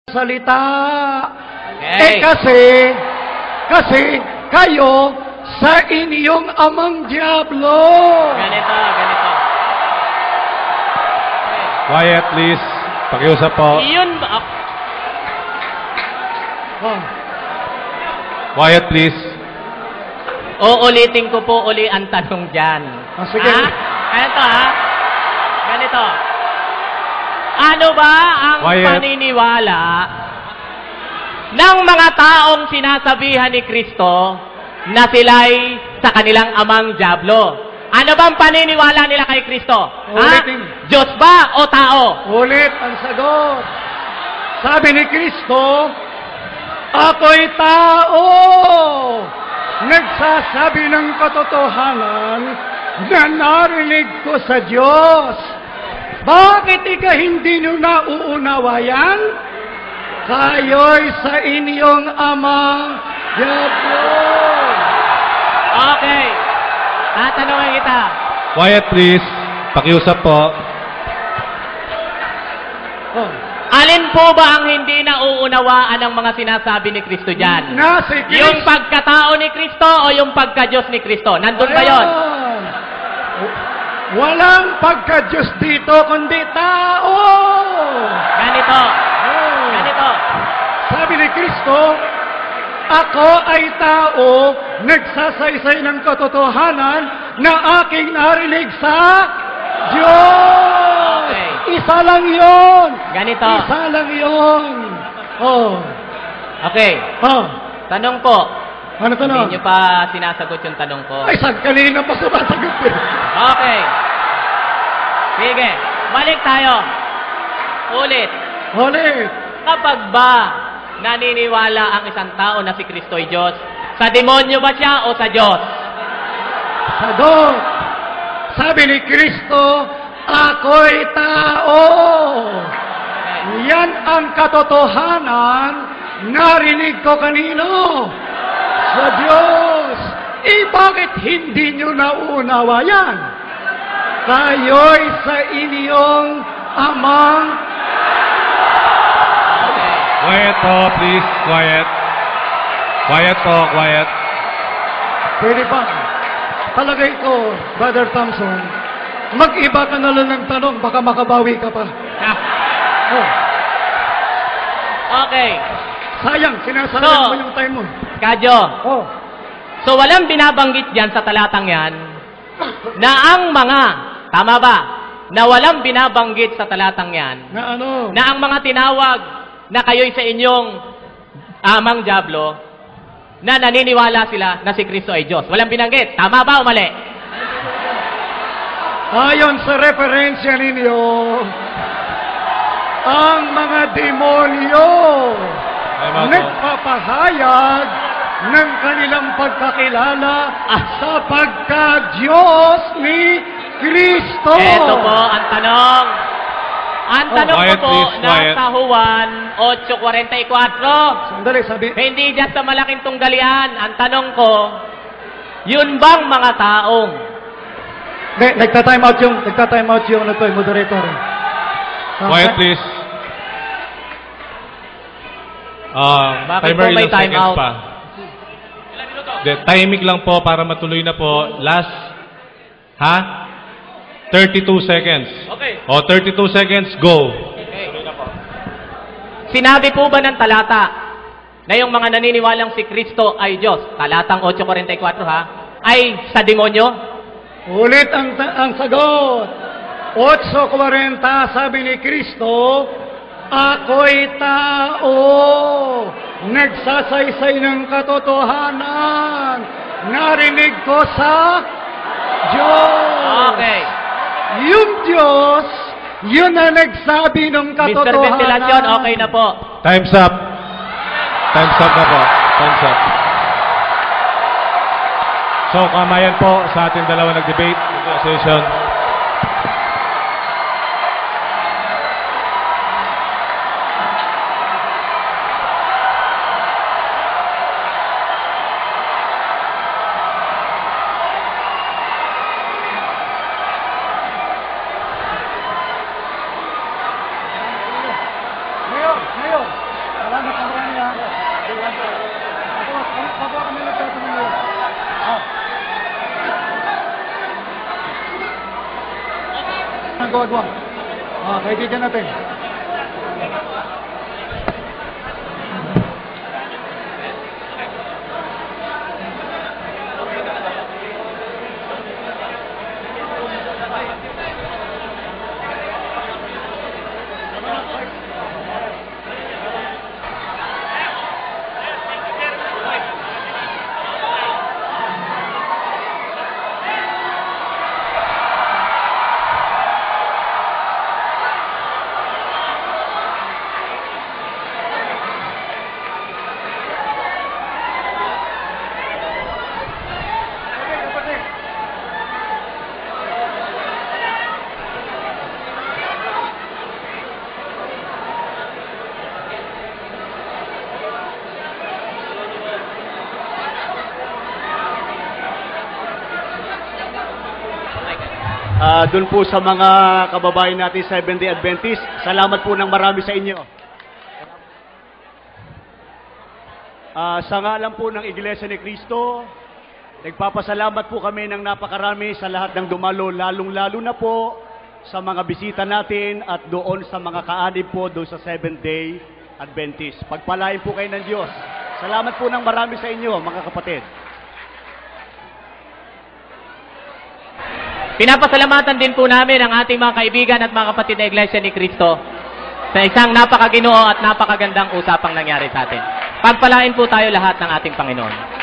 salita. Okay. Kasi kayo sa inyong amang Diablo. Ganito. Okay. Quiet, please. Pakiusap po. Iyon ba? Oh. Quiet, please. Uulitin ko po uli ang tanong dyan. Sige. Ganito. Ano ba ang Quiet. paniniwala ng mga taong sinasabihan ni Kristo na sila'y sa kanilang amang Diablo? Ano bang paniniwala nila kay Kristo? Ulitin. Diyos ba o tao? Ulit ang sagot. Sabi ni Kristo, ako'y tao. Nagsasabi ng katotohanan na narinig ko sa Diyos. Bakit hindi nyo nauunawayan? Kayo'y sa inyong amang Diablo. Okay. Tatanungin kita. Quiet, please. Pakiusap po. Oh. Alin po ba ang hindi nauunawaan ng mga sinasabi ni Kristo dyan? Na si Kristo. Yung pagkatao ni Kristo o yung pagka-Diyos ni Kristo? Nandun ba yun? Ayan. Walang pagka-Diyos dito, kundi tao. Ganito. Oh. Sabi ni Kristo, ako ay tao, nagsasaysay ng katotohanan na aking narinig sa Diyos. Okay. Isa lang yun. Ganito. Isa lang yun. Oh. Okay. Oh. Tanong po. Ano tanong? Hindi nyo pa sinasagot yung tanong ko. Ay, kanina pa sumasagot eh. Okay. Sige. Balik tayo. Ulit. Ulit. Kapag ba naniniwala ang isang tao na si Kristo ay Diyos, sa demonyo ba siya o sa Diyos? Sagot. Sabi ni Kristo, ako'y tao. Yan ang katotohanan. Narinig ko kanino? Sa Diyos. Bakit hindi nyo nauunawa yan? Kayo'y sa inyong amang... Quiet po, please. Quiet. Quiet po, quiet. Pwede pa. Palagay ko, Brother Thompson, mag-iba ka na lang ng tanong, baka makabawi ka pa. Oh, Okay. sayang, sinasayang mo yung time mo. Kadyo. Oh. So walang binabanggit diyan sa talatang yan na ang mga, tama ba, na walang binabanggit sa talatang yan Na ano? na ang mga tinawag na kayo'y sa inyong amang Diablo na naniniwala sila na si Kristo ay Diyos. Walang binanggit. Tama ba o mali? Ayon sa referensya ninyo, ang mga demonyo nagpapahayag ng kanilang pagkakilala sa pagka-Diyos ni Kristo. Ito po ang tanong. Ang tanong quiet, ko po, please, quiet. nasa Juan 8:44. Sandali, sabi. Hindi dyan sa malaking tunggalian. Ang tanong ko, yun bang mga taong Nagta-time out yung moderator. Quiet, please. Bakit Timer po may ilang time seconds out? pa. Timing lang po para matuloy na po. Last, 32 seconds. Okay. O, 32 seconds, go. Okay. Sinabi po ba ng talata na yung mga naniniwalang si Kristo ay Diyos, talatang 8:44 ay sa demonyo? Ulit ang sagot. 8:40, sabi ni Kristo, ako'y tao, nagsasaysay ng katotohanan, narinig ko sa Diyos. Okay. Yung Diyos, yun na nagsabi ng Mr. katotohanan. Ventilasyon, okay na po. Time's up. Time's up na po. Time's up. So, kamayan po sa ating dalawa nag-debate session. Ngayon, kagwang. Kaibigan natin. Doon po sa mga kababayan natin Seventh-day Adventist, salamat po ng marami sa inyo. Sa ngalan po ng Iglesia ni Cristo, nagpapasalamat po kami ng napakarami sa lahat ng dumalo, lalong-lalo na po sa mga bisita natin at doon sa mga kaanib po doon sa Seventh-day Adventist. Pagpalain po kayo ng Diyos. Salamat po ng marami sa inyo, mga kapatid. Pinapasalamatan din po namin ang ating mga kaibigan at mga kapatid na Iglesia ni Cristo sa isang napakaginoo at napakagandang usapang nangyari sa atin. Pagpalain po tayo lahat ng ating Panginoon.